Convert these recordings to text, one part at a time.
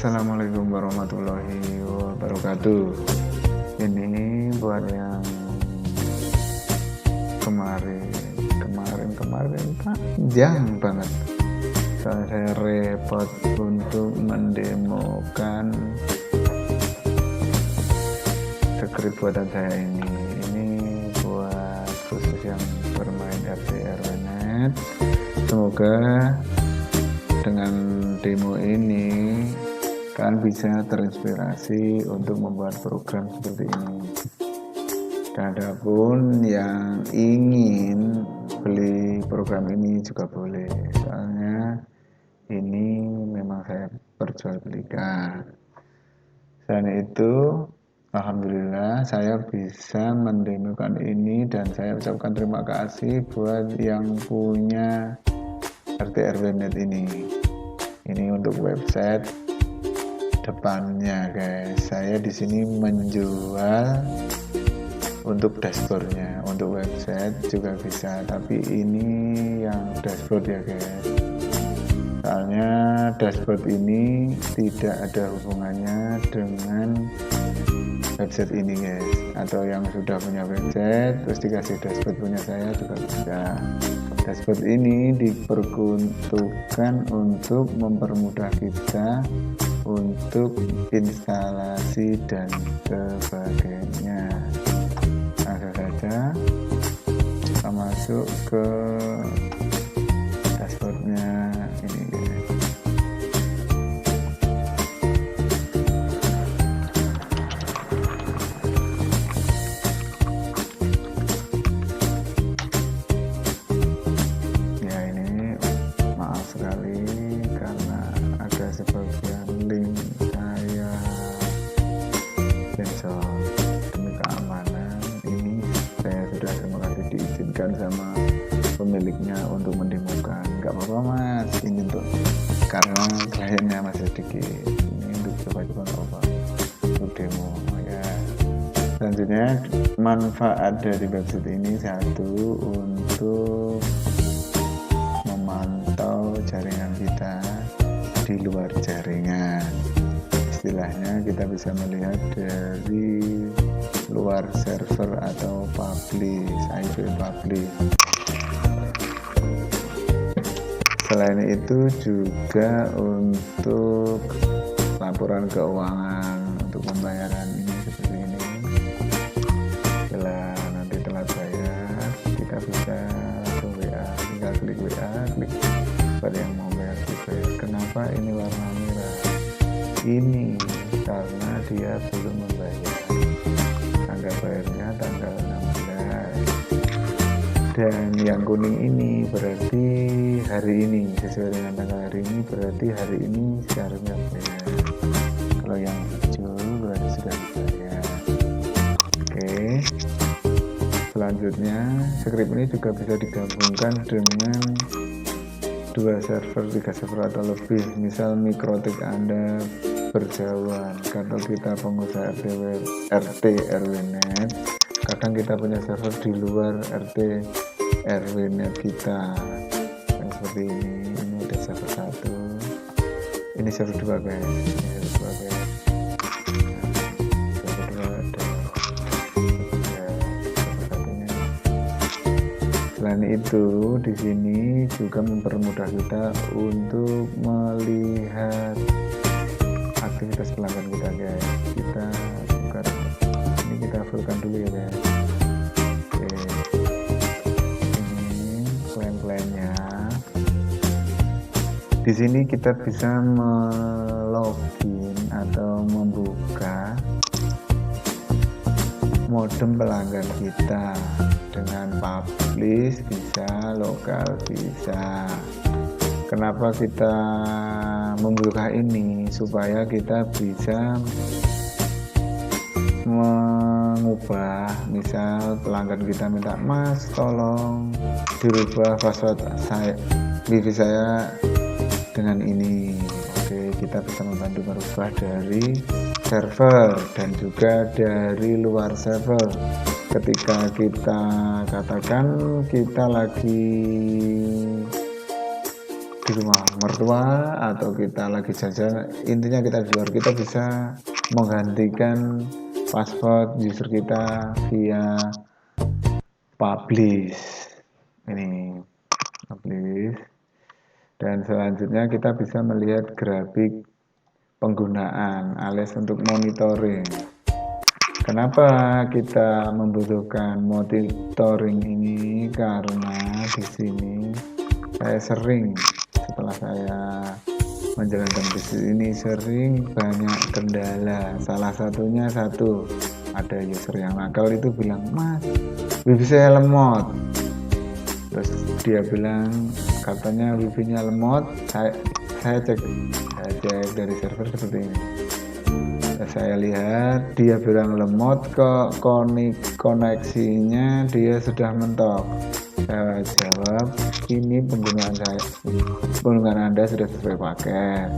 Assalamualaikum warahmatullahi wabarakatuh. Ini buat yang kemarin panjang banget. Saya repot untuk mendemokan skrip buatan saya ini. Ini buat khusus yang bermain RT/RW.net. Semoga dengan demo ini kalian bisa terinspirasi untuk membuat program seperti ini. Dan adapun yang ingin beli program ini juga boleh, soalnya ini memang saya perjualbelikan. Selain itu, alhamdulillah saya bisa mendemokan ini dan saya ucapkan terima kasih buat yang punya RT/RW.net ini. Ini untuk website depannya, guys. Saya di sini menjual untuk dashboardnya. Untuk website juga bisa, tapi ini yang dashboard ya, guys. Soalnya dashboard ini tidak ada hubungannya dengan website ini, guys. Atau yang sudah punya website terus dikasih dashboard punya saya juga bisa. Dashboard ini diperuntukkan untuk mempermudah kita untuk instalasi dan sebagainya. Langsung saja kita masuk ke dashboardnya ini, guys. Sekali karena ada sebagian link saya sensor demi keamanan. Ini saya sudah terima kasih diizinkan sama pemiliknya untuk mendemokan. Nggak apa-apa mas, ini untuk karena kliennya masih sedikit, ini untuk coba-coba nggak apa-apa untuk demo ya. Selanjutnya manfaat dari website ini satu, untuk memantau jaringan kita di luar jaringan. Istilahnya kita bisa melihat dari luar server atau publish, IP publish. Selain itu juga untuk laporan keuangan, untuk pembayaran ini seperti ini. Setelah nanti telat bayar, kita bisa langsung WA, tinggal klik WA, klik pada yang mau bayar dibayar. Kenapa ini warna merah? Ini karena dia belum membayar. Tanggal bayarnya tanggal 16. Dan yang kuning ini berarti hari ini, sesuai dengan tanggal hari ini berarti hari ini seharusnya bayar. Kalau yang hijau berarti sudah dibayar. Oke. Selanjutnya, script ini juga bisa digabungkan dengan 2 server, 3 server atau lebih. Misal mikrotik Anda berjauhan, kalau kita pengusaha RT/RW.net, kadang kita punya server di luar RT/RW.net kita. Yang seperti ini ada server 1, ini server 2, guys. Ini server 2, guys. Selain itu, di sini juga mempermudah kita untuk melihat aktivitas pelanggan kita, guys. Kita buka, ini kita fullkan dulu ya, guys. Oke, ini klaim-klaimnya. Di sini kita bisa melogin atau membuka modem pelanggan kita dengan publish bisa, lokal bisa. Kenapa kita membuka ini? Supaya kita bisa mengubah, misal pelanggan kita minta, mas tolong dirubah password wifi saya dengan ini. Oke, kita bisa membantu merubah dari server dan juga dari luar server. Ketika kita katakan kita lagi di rumah mertua atau kita lagi jajan, intinya kita di luar, kita bisa menggantikan password user kita via publish. Ini publish, dan selanjutnya kita bisa melihat grafik penggunaan alias untuk monitoring. Kenapa kita membutuhkan monitoring ini? Karena di sini saya sering, setelah saya menjalankan bisnis ini, sering banyak kendala. Salah satunya ada user yang nakal itu bilang, "Mas, wifi saya lemot." Terus dia bilang katanya wifi-nya lemot. Saya cek dari server seperti ini. Saya lihat dia bilang lemot, kok koneksinya dia sudah mentok. Saya jawab, ini penggunaan Anda sudah sesuai paket,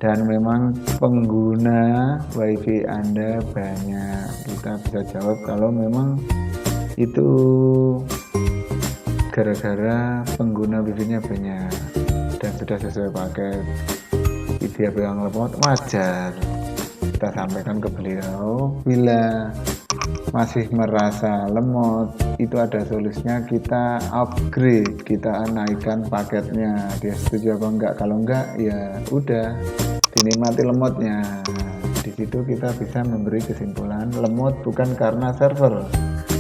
dan memang pengguna wifi Anda banyak. Kita bisa jawab kalau memang itu gara-gara pengguna wifi-nya banyak dan sudah sesuai paket. Dia bilang lemot, wajar. Kita sampaikan ke beliau, bila masih merasa lemot, itu ada solusinya, kita upgrade, kita naikkan paketnya. Dia setuju apa enggak? Kalau enggak, ya udah, dinikmati lemotnya. Di situ kita bisa memberi kesimpulan, lemot bukan karena server,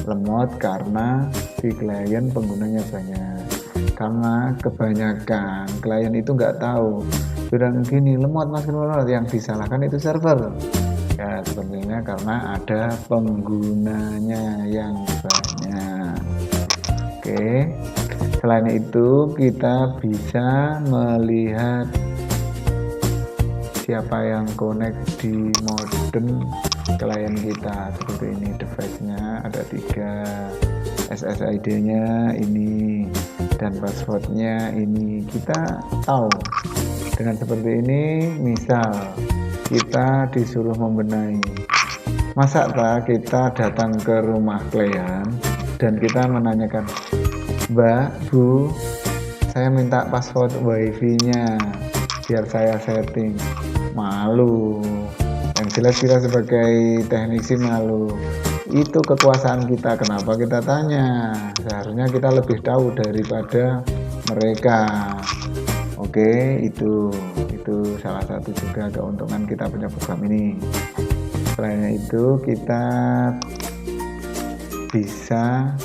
lemot karena si klien penggunanya banyak. Karena kebanyakan klien itu nggak tahu, bilang gini, lemot mas, lemot, yang disalahkan itu server. Ya sebenarnya karena ada penggunanya yang banyak. Oke, selain itu kita bisa melihat siapa yang connect di modem klien kita. Seperti ini, device-nya ada 3, SSID-nya ini, dan passwordnya ini. Kita tahu dengan seperti ini. Misal kita disuruh membenahi, masa kita datang ke rumah klien dan kita menanyakan, Mbak, Bu, saya minta password wifi-nya biar saya setting. Malu. Yang jelas kita sebagai teknisi malu. Itu kekuasaan kita, kenapa kita tanya? Seharusnya kita lebih tahu daripada mereka. Oke, itu salah satu juga keuntungan kita punya program ini. Selain itu, kita bisa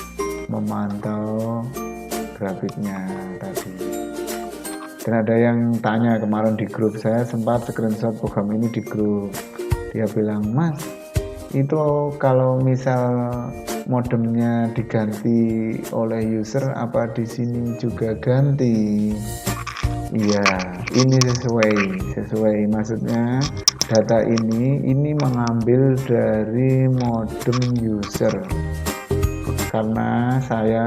memantau grafiknya tadi. Dan ada yang tanya kemarin di grup, saya sempat screenshot program ini di grup. Dia bilang, Mas, itu kalau misal modemnya diganti oleh user, apa di sini juga ganti? Iya, ini sesuai. Maksudnya data ini mengambil dari modem user. Karena saya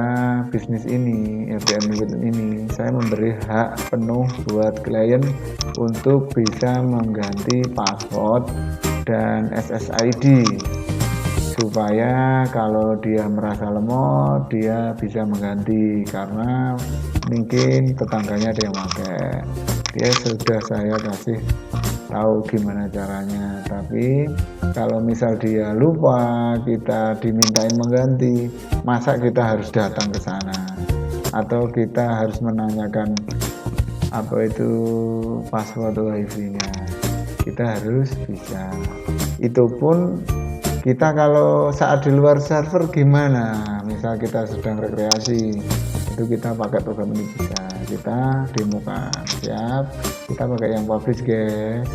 bisnis ini, FBM ini, saya memberi hak penuh buat klien untuk bisa mengganti password dan SSID, supaya kalau dia merasa lemot, dia bisa mengganti. Karena mungkin tetangganya ada yang pakai, dia sudah saya kasih tahu gimana caranya. Tapi kalau misal dia lupa, kita dimintain mengganti, masa kita harus datang ke sana atau kita harus menanyakan apa itu password wifi-nya? Kita harus bisa. Itu pun kita kalau saat di luar server gimana? Misal kita sedang rekreasi, itu kita pakai program ini bisa. Kita demokan, siap. Kita pakai yang publish, guys.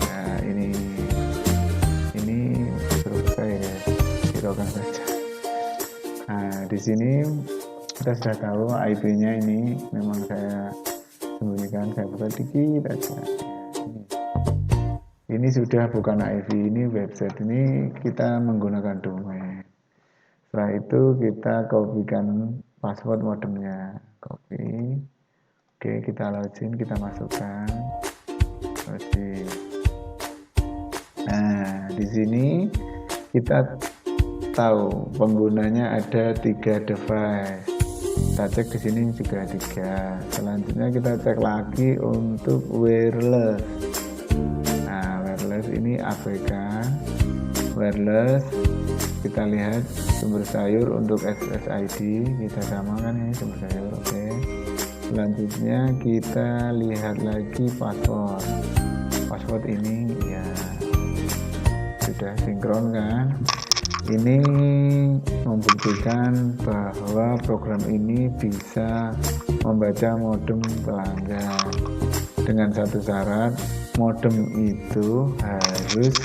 Nah, ini selesai, guys. Hiraukan saja. Nah, di sini kita sudah tahu IP-nya ini. Memang saya sembunyikan, saya buka dikit aja. Ini sudah bukan IP, ini website. Ini kita menggunakan domain. Setelah itu kita copykan password modemnya, copy. Oke, kita login, kita masukkan. Login. Nah, di sini kita tahu penggunanya ada 3 device. Kita cek di sini juga 3. Selanjutnya kita cek lagi untuk wireless. Nah, wireless ini APK wireless. Kita lihat sumber sayur untuk SSID, kita samakan ini sumber sayur. Oke. Selanjutnya kita lihat lagi password ini ya sudah sinkron kan. Ini membuktikan bahwa program ini bisa membaca modem pelanggan dengan satu syarat, modem itu harus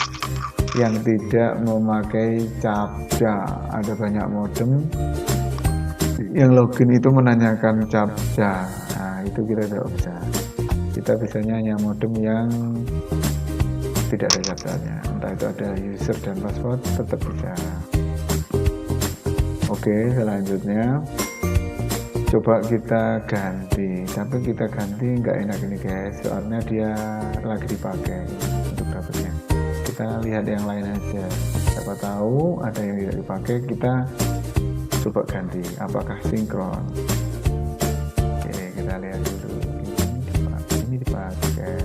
yang tidak memakai captcha. Ada banyak modem yang login itu menanyakan captcha. Nah, itu kita tidak bisa. Kita bisanya hanya modem yang tidak ada captchanya. Entah itu ada user dan password, tetap bisa. Oke, selanjutnya coba kita ganti. Tapi kita ganti nggak enak ini guys, soalnya dia lagi dipakai untuk dapetnya. Kita lihat yang lain aja, siapa tahu ada yang tidak dipakai, kita coba ganti apakah sinkron. Oke, kita lihat dulu, ini dipakai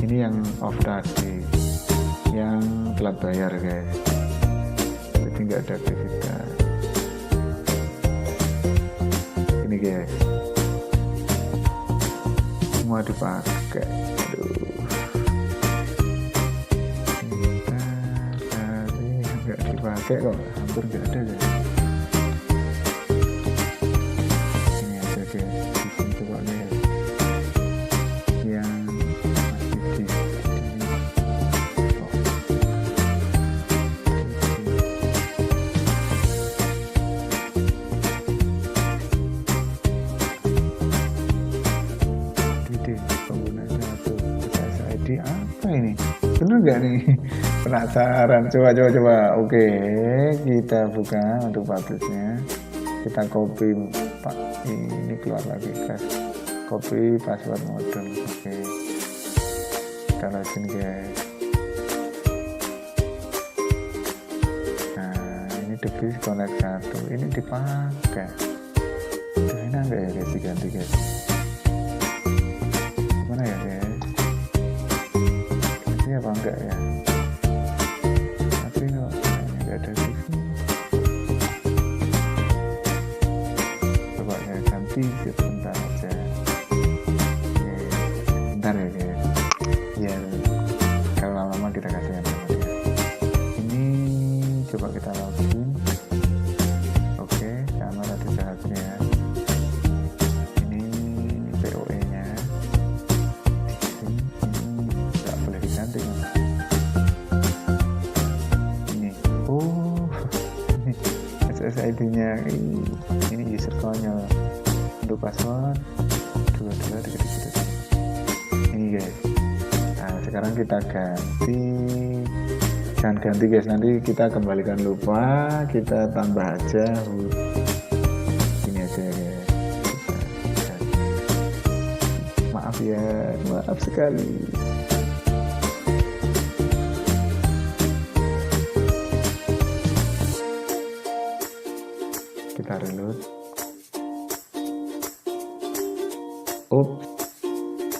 ini yang off tadi, yang telat bayar guys, jadi nggak ada aktivitas ini guys, semua dipakai. Aduh, kita tadi nggak dipakai kok, hampir nggak ada guys. Ini aja guys, disini coba lihat yang masih penggunanya tuh SSID apa ini? Bener nggak nih? Penasaran? Coba. Oke, kita buka untuk publishnya. Kita copy pak ini keluar lagi guys. Copy password modem. Oke, kita login guys. Nah, ini device connect 1. Ini dipakai. Enak nggak ya guys diganti guys? Mana ya guys? Ganti apa enggak ya? Tapi kok nggak ada di sini. Coba saya ganti sebentar aja. Oke, bentar ya guys. Biar kalau lama-lama kita kasih yang sama dia. Ini coba kita login. Oke, sama tadi syaratnya ya. SSID-nya ini user code-nya untuk password 22 ini guys. Nah, sekarang kita ganti, jangan ganti guys, nanti kita kembalikan lupa, kita tambah aja ini aja guys. Maaf ya, maaf sekali. Kita reload.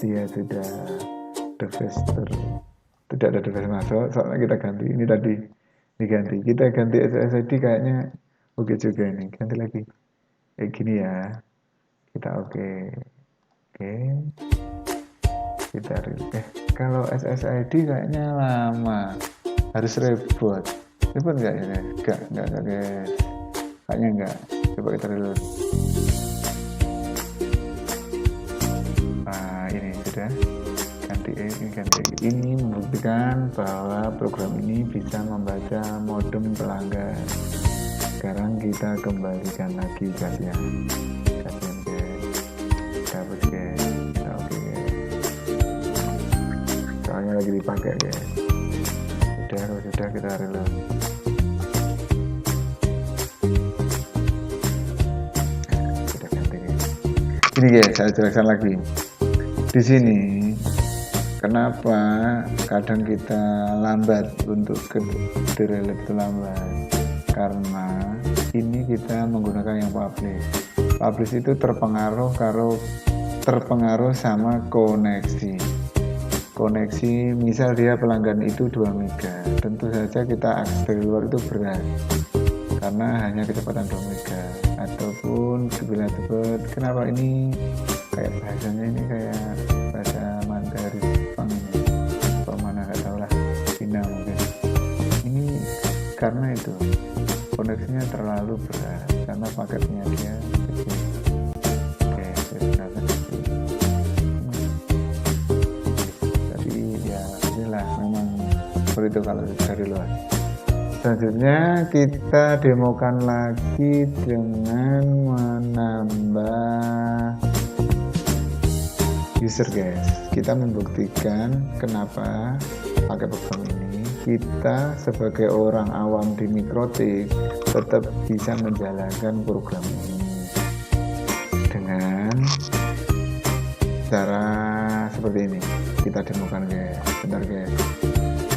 Dia sudah device tidak ada device masuk, soalnya kita ganti. Ini tadi diganti, kita ganti SSID kayaknya oke juga ini. Ganti lagi gini ya, kita oke. Kita kalau SSID kayaknya lama, harus reboot nggak ya guys? Enggak guys, kayaknya enggak. Coba kita reload. Nah, ini sudah ganti. Ini membuktikan bahwa program ini bisa membaca modem pelanggan. Sekarang kita kembalikan lagi kasihan guys. Dapat guys. Oke guys. Soalnya lagi dipakai guys. Sudah kita reload. Ini guys, saya jelaskan lagi. Di sini Kenapa kadang kita lambat untuk ke delete itu lambat? Karena ini kita menggunakan yang publish itu terpengaruh sama koneksi. Misal dia pelanggan itu 2 mega, tentu saja kita akses dari luar itu berat karena hanya kecepatan 2 mega. Ataupun bila cepat, kenapa ini kayak bahasanya ini kayak bahasa Mandarin Jepang ini, mana nggak tahu lah, Cina mungkin. Ini karena itu koneksinya terlalu berat karena paketnya dia kecil. Oke, sebenarnya kecil. Jadi ya inilah memang seperti itu kalau dari luar. Selanjutnya kita demokan lagi dengan menambah user guys. Kita membuktikan kenapa pakai program ini kita sebagai orang awam di Mikrotik tetap bisa menjalankan program ini dengan cara seperti ini. Kita demokan guys. Bentar guys,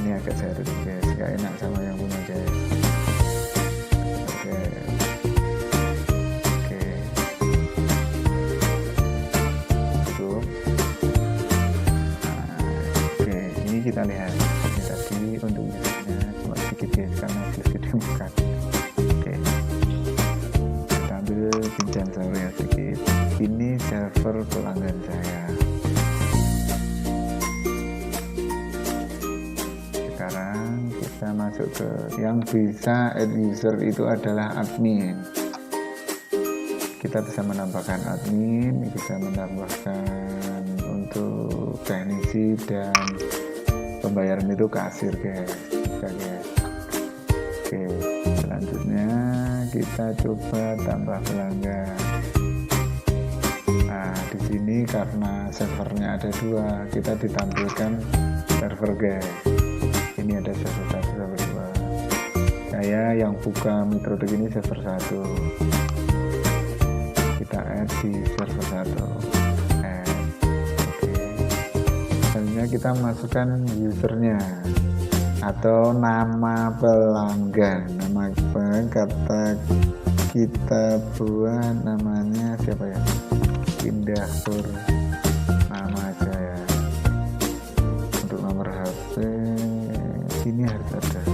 ini agak saya tutup guys, gak enak sama yang punya guys. Kita lihat ini tadi untuk usernya cuma sedikit ya karena belum didemokan. Oke, kita ambil pinjam server sedikit. Ini server pelanggan saya. Sekarang kita masuk ke yang bisa add user itu adalah admin. Kita bisa menambahkan admin, bisa menambahkan untuk teknisi dan pembayaran itu kasir guys. Oke, selanjutnya kita coba tambah pelanggan. Nah, di sini karena servernya ada 2, kita ditampilkan server guys. Ini ada server 1, server 2. Saya yang buka Mikrotik ini server 1. Kita add di server 1. Kita masukkan usernya atau nama pelanggan, nama pelanggan kata kita buat namanya siapa ya, Indah Pur, nama aja ya. Untuk nomor HP ini harus ada.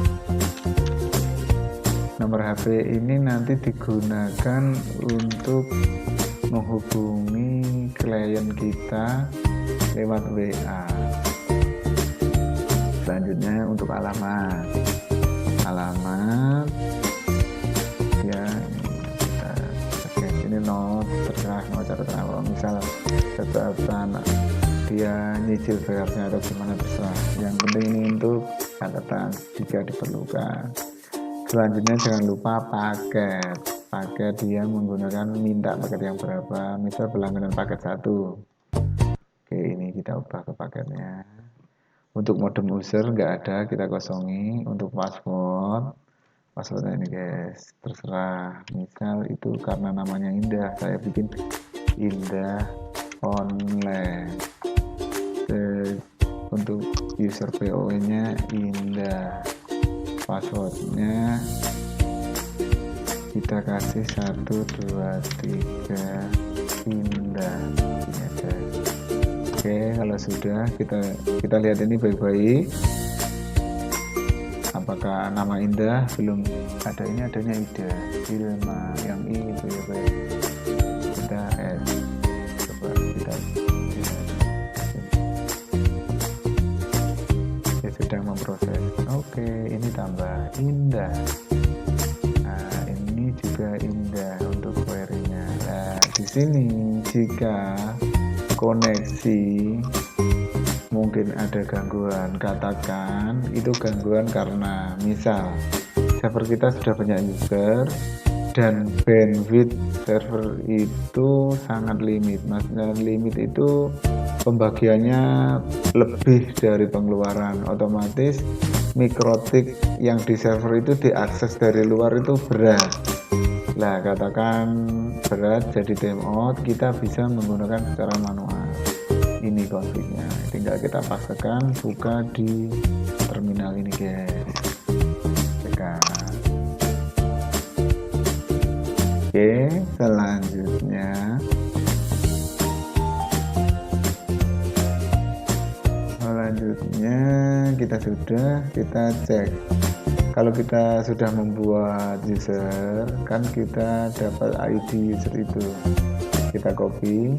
Nomor HP ini nanti digunakan untuk menghubungi klien kita lewat WA. Selanjutnya untuk alamat ya, ini note terserah mau catatan apa, misal catatan dia nyicil bayarnya atau gimana terserah, yang penting ini untuk catatan jika diperlukan. Selanjutnya jangan lupa paket dia menggunakan minta paket yang berapa, misal berlangganan paket 1. Oke, ini kita ubah ke paketnya. Untuk modem user nggak ada, kita kosongi. Untuk passwordnya ini guys, terserah. Misal itu karena namanya Indah, saya bikin Indah online. Untuk user POE nya Indah, passwordnya kita kasih 1, 2, 3 Indah. Ini aja. Oke, kalau sudah kita lihat ini baik-baik. Apakah nama Indah belum ada? Ini adanya Ida, Ilma, yang ini baik-baik. Kita add, coba kita ya, sedang memproses. Oke, ini tambah Indah. Nah, ini juga Indah untuk query-nya. Nah, di sini jika koneksi mungkin ada gangguan, katakan itu gangguan karena misal server kita sudah banyak user dan bandwidth server itu sangat limit. Maksudnya limit itu pembagiannya lebih dari pengeluaran, otomatis Mikrotik yang di server itu diakses dari luar itu berat. Nah, katakan berat jadi timeout, kita bisa menggunakan secara manual. Ini konfignya. Tinggal kita paksakan buka di terminal ini guys. Tekan. Oke, selanjutnya kita cek. Kalau kita sudah membuat user, kan kita dapat ID user itu. Kita copy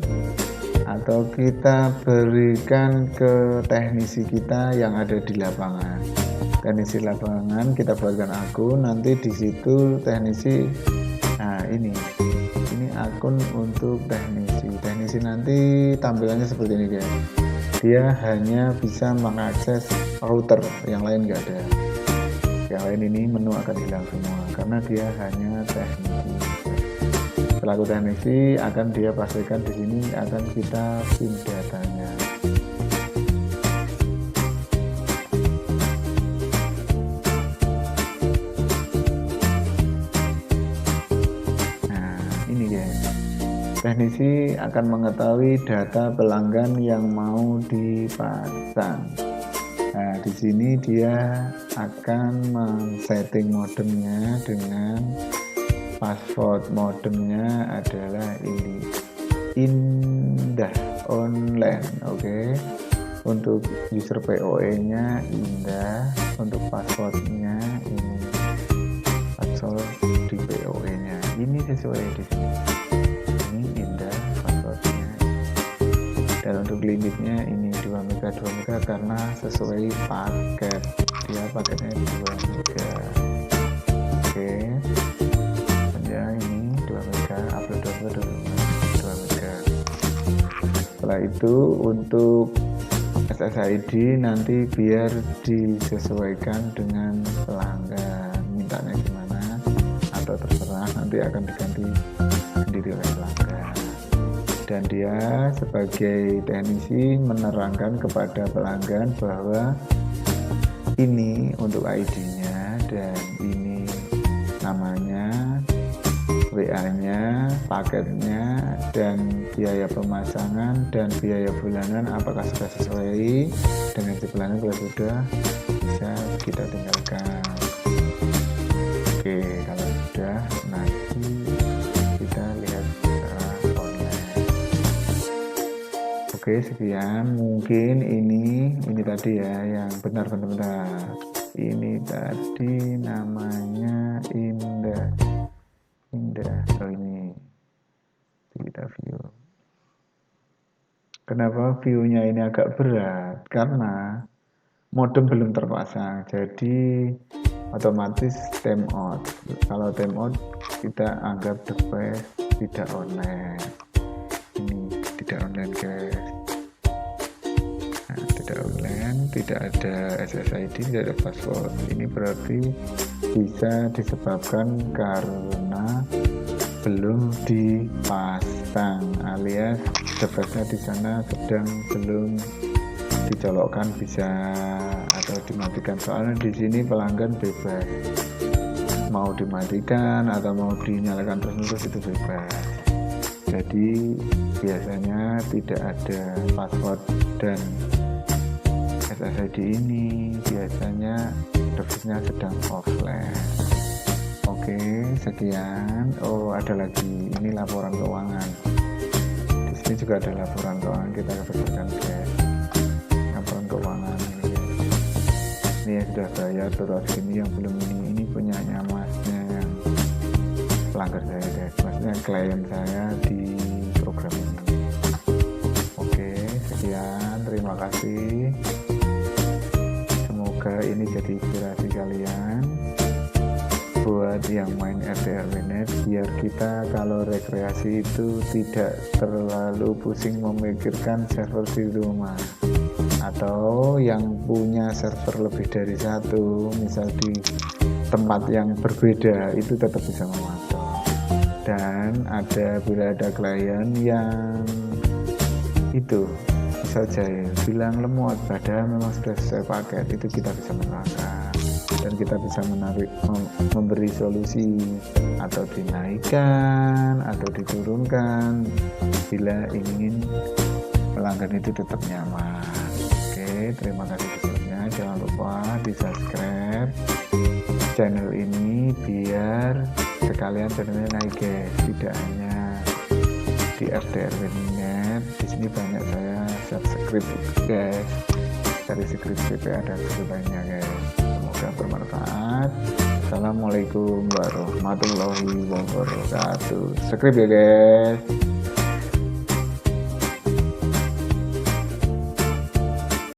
atau kita berikan ke teknisi kita yang ada di lapangan. Teknisi lapangan kita buatkan akun, nanti di situ teknisi. Nah, ini akun untuk teknisi nanti tampilannya seperti ini guys. Dia hanya bisa mengakses router, yang lain enggak ada. Yang lain ini menu akan hilang semua karena dia hanya teknisi. Selaku teknisi akan dia pastikan di sini akan kita pin datanya. Nah, ini guys. Teknisi akan mengetahui data pelanggan yang mau dipasang. Nah, di sini dia akan men-setting modemnya dengan password modemnya adalah ini, Indah Online. Oke. Untuk user POE-nya Indah, untuk passwordnya ini password di POE-nya. Ini sesuai di sini. Dan untuk limitnya ini 2 MB karena sesuai paket, dia paketnya 2 MB. Oke, ya ini 2 MB, upload 2 MB. Setelah itu untuk SSID nanti biar disesuaikan dengan pelanggan, mintanya gimana atau terserah, nanti akan diganti sendiri oleh pelanggan. Dan dia sebagai teknisi menerangkan kepada pelanggan bahwa ini untuk ID-nya dan ini namanya, WA-nya, paketnya, dan biaya pemasangan dan biaya bulanan apakah sudah sesuai dengan si pelanggan. Kalau sudah, bisa kita tinggalkan. Oke, kalau sudah nanti kita lihat secara online. Oke, sekian. Mungkin ini tadi ya yang benar-benar. Ini tadi namanya Indah. Oh, ini kita view. Kenapa view-nya ini agak berat? Karena modem belum terpasang, jadi otomatis timeout. Kalau timeout kita anggap device tidak online. Ini tidak online guys. Nah, tidak online, tidak ada SSID, tidak ada password. Ini berarti bisa disebabkan karena belum dipasang, alias device-nya di sana sedang belum dicolokkan, bisa atau dimatikan. Soalnya di sini pelanggan bebas mau dimatikan atau mau dinyalakan terus itu bebas. Jadi biasanya tidak ada password dan SSID ini, biasanya device-nya sedang offline. Oke, sekian. Oh, ada lagi, ini laporan keuangan. Di sini juga ada laporan keuangan, kita berdasarkan guys. Laporan keuangan ini guys. Ini yang sudah bayar total segini, yang belum ini punyanya masnya yang pelanggar saya guys. Masnya klien saya di program ini. Oke, sekian. Terima kasih. Semoga ini jadi inspirasi kalian buat yang main RT/RW-net, biar kita kalau rekreasi itu tidak terlalu pusing memikirkan server di rumah, atau yang punya server lebih dari satu, misal di tempat yang berbeda, itu tetap bisa memantau. Dan bila ada klien yang itu misal jahil, bilang lemot padahal memang sudah sesuai paket, itu kita bisa menerangkan dan kita bisa memberi solusi atau dinaikkan atau diturunkan bila ingin pelanggan itu tetap nyaman. Oke, terima kasih sebelumnya. Jangan lupa di subscribe channel ini biar sekalian channelnya naik guys, tidak hanya di RDRW.net. Di sini banyak saya subscribe guys, dari skrip dan sebagainya guys. Semoga bermanfaat. Assalamualaikum warahmatullahi wabarakatuh. Subscribe ya guys.